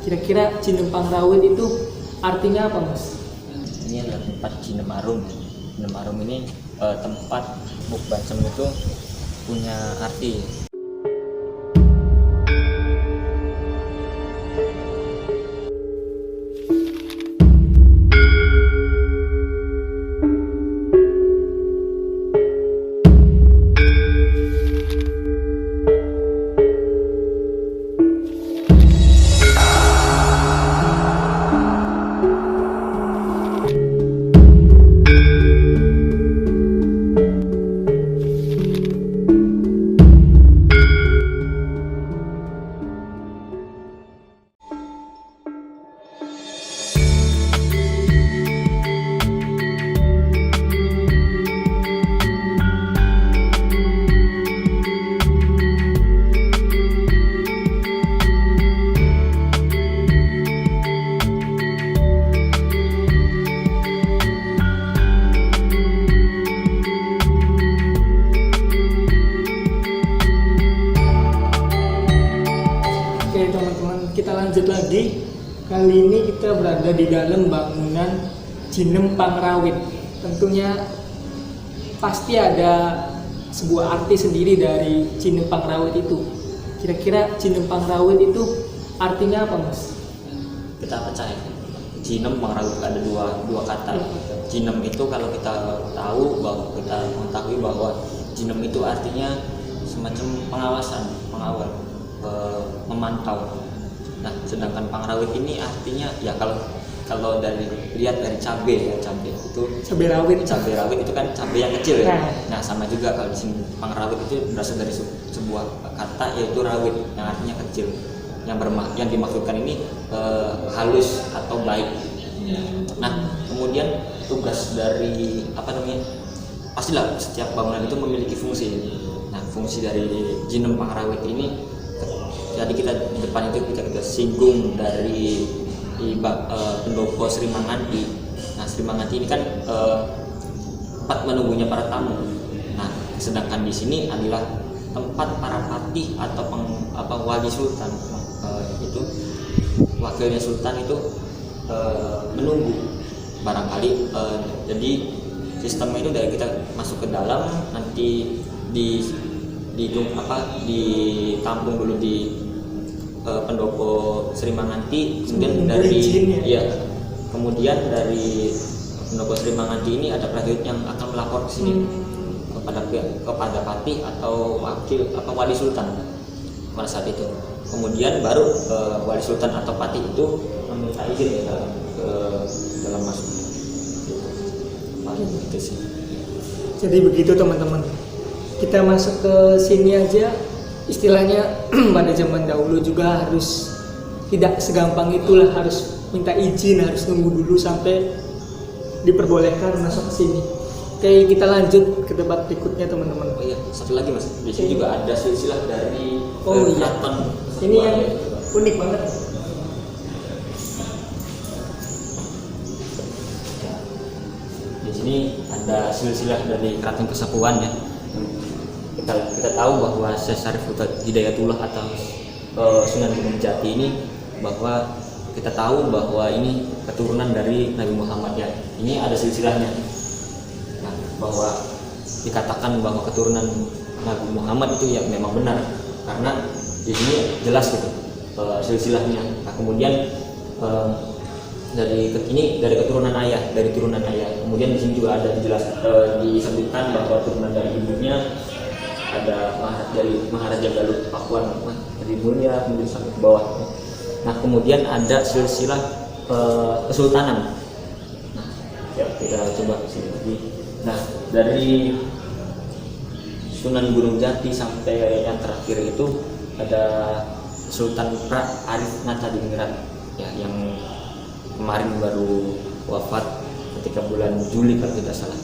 Kira-kira Cinempang Rawit itu artinya apa, Mas? Ini adalah tempat Cinemarum. Cinemarum ini tempat Mukbansem itu punya arti. Oke teman-teman, kita lanjut lagi. Kali ini kita berada di dalam bangunan Cinempang Rawit. Tentunya pasti ada sebuah arti sendiri dari Cinempang Rawit itu. Kira-kira Cinempang Rawit itu artinya apa, Mas? Kita percaya Cinempang Rawit ada dua kata. Cinem itu kalau kita tahu bahwa kita mengetahui bahwa cinem itu artinya semacam pengawasan, pengawal, memantau. Nah, sedangkan pangrawit ini artinya ya kalau lihat dari cabai itu Cabai rawit. Cabai rawit itu kan cabai yang kecil ya. Nah. Nah, sama juga kalau di sini pangrawit itu berasal dari sebuah kata yaitu rawit yang artinya kecil. Yang dimaksudkan ini halus atau baik. Nah, kemudian tugas dari pastilah setiap bangunan itu memiliki fungsi. Nah, fungsi dari Cinempang Rawit ini, jadi kita di depan itu kita singgung dari pendopo Sri Manganti. Nah, Sri Manganti ini kan tempat menunggunya para tamu. Nah, sedangkan di sini adalah tempat para patih atau wali sultan, itu wakilnya sultan itu menunggu barangkali. Jadi sistemnya itu dari kita masuk ke dalam, nanti ditampung dulu di pendopo Sri Manganti, kemudian kemudian dari pendopo Sri Manganti ini ada prajurit yang akan melapor ke sini kepada patih atau wali sultan pada saat itu. Kemudian baru wali sultan atau patih itu meminta izin dalam masuk. Itu sih. Jadi begitu teman-teman. Kita masuk ke sini aja, istilahnya pada zaman dahulu juga harus tidak segampang itulah, harus minta izin, harus nunggu dulu sampai diperbolehkan masuk ke sini. Oke, kita lanjut ke debat berikutnya teman-teman. Oh iya, satu lagi Mas. Di sini juga ada silsilah dari keraton. Ini yang unik banget. Di sini ada silsilah dari Keraton Kasepuhan ya. Kita tahu bahwa Syekh Syarif Hidayatullah atau Sunan Gunung Jati ini, bahwa kita tahu bahwa ini keturunan dari Nabi Muhammad ya. Ini ada silsilahnya. Nah, bahwa dikatakan bahwa keturunan Nabi Muhammad itu ya memang benar, karena di sini jelas gitu silsilahnya. Nah, kemudian dari keturunan ayah, Kemudian di sini juga ada disebutkan bahwa keturunan dari ibunya ada dari Maharaja Galuh Pakuan dari mulia kemudian sampai ke bawah. Nah, kemudian ada silsilah kesultanan. Nah, ya kita coba sini lagi. Nah, dari Sunan Gunung Jati sampai yang terakhir itu ada Sultan Pra Arif Natadingrat ya, yang kemarin baru wafat ketika bulan Juli kalau tidak salah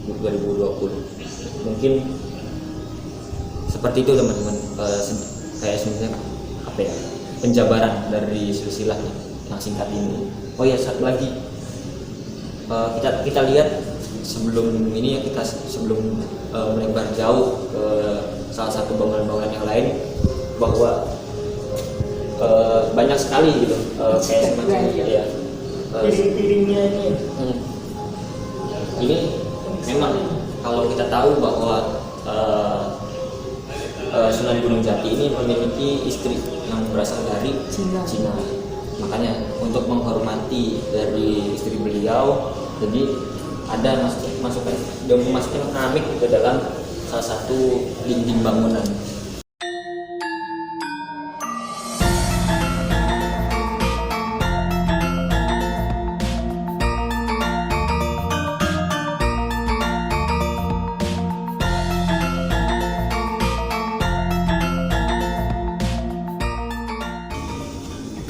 2020. Mungkin seperti itu teman-teman, kayak sebenarnya penjabaran dari silsilahnya yang singkat ini. Oh ya, satu lagi, kita lihat sebelum melebar jauh ke salah satu bangunan-bangunan yang lain, bahwa banyak sekali gitu, kayak semacam ya. Piring-piringnya ini. Hmm. Ini memang kalau kita tahu bahwa Sunan Gunung Jati ini memiliki istri yang berasal dari Cina. Makanya untuk menghormati dari istri beliau, jadi ada memasukkan keramik ke dalam salah satu dinding bangunan.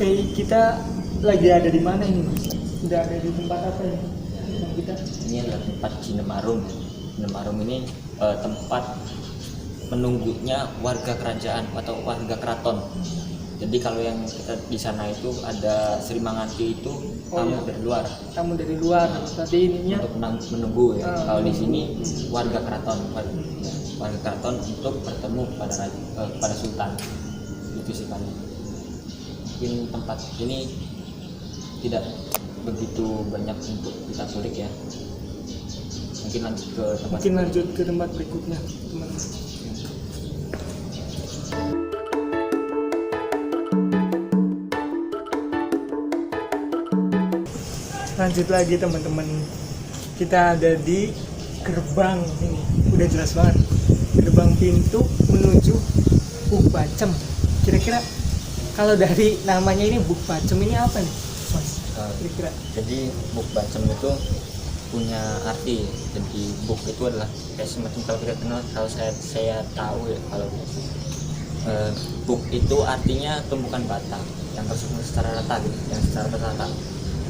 Oke, kita lagi ada di mana ini Mas? Sudah ada di tempat apa ini? Yang kita Ini adalah tempat Cinemarum. Cinemarum ini tempat menunggunya warga kerajaan atau warga keraton. Jadi kalau yang kita di sana itu ada Sri Manganti itu tamu dari luar tamu dari luar. Tadi ininya untuk menunggu ya. Kalau di sini warga keraton untuk bertemu pada sultan. Itu sih kan. Mungkin tempat ini tidak begitu banyak untuk kita kulik ya. Mungkin lanjut ke tempat berikutnya, teman-teman. Lanjut lagi teman-teman. Kita ada di gerbang ini. Udah jelas banget. Gerbang pintu menuju Buk Bacem. Kira-kira kalau dari namanya ini Buk Bacem ini apa nih, Mas? Kira-kira. Jadi Buk Bacem itu punya arti. Jadi buk itu adalah kayak semacam, kalau kita kenal, kalau saya tahu ya, kalau buk itu artinya tumpukan bata yang tersusun secara rata gitu, yang secara rata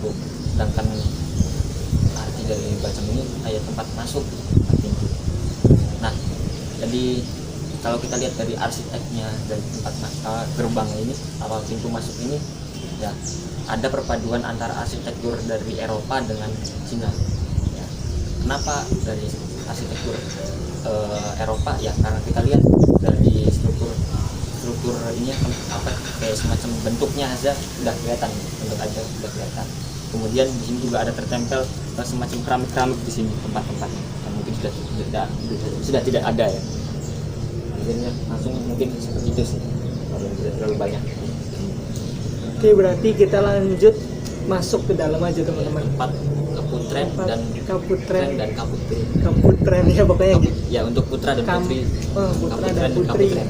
buk. Sedangkan arti dari Bacem ini kayak tempat masuk, tempat pintu. Nah, jadi kalau kita lihat dari arsiteknya, dari tempat gerbang ini, awal pintu masuk ini, ya ada perpaduan antara arsitektur dari Eropa dengan Cina. Ya. Kenapa dari arsitektur Eropa? Ya karena kita lihat dari struktur ini apa kayak semacam bentuknya aja udah kelihatan, Kemudian di sini juga ada tertempel semacam keramik di sini tempat-tempatnya yang mungkin sudah tidak ada ya. Akhirnya langsung mungkin seperti itu sih, kalau tidak terlalu banyak. Oke, berarti kita lanjut masuk ke dalam aja teman-teman. Tempat Kaputren dan Kaputri. Kaputren ya pokoknya. Ya untuk putra dan putri. Putra dan putri. Ya.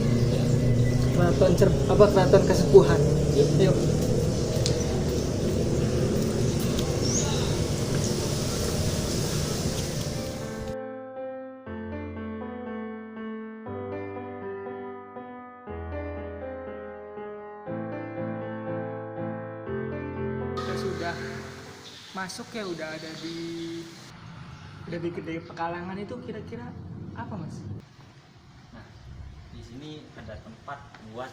Keraton kesepuhan. Yuk. Sudah masuk ya, udah ada di Gede Pekalongan. Itu kira-kira apa Mas? Nah, di sini ada tempat buat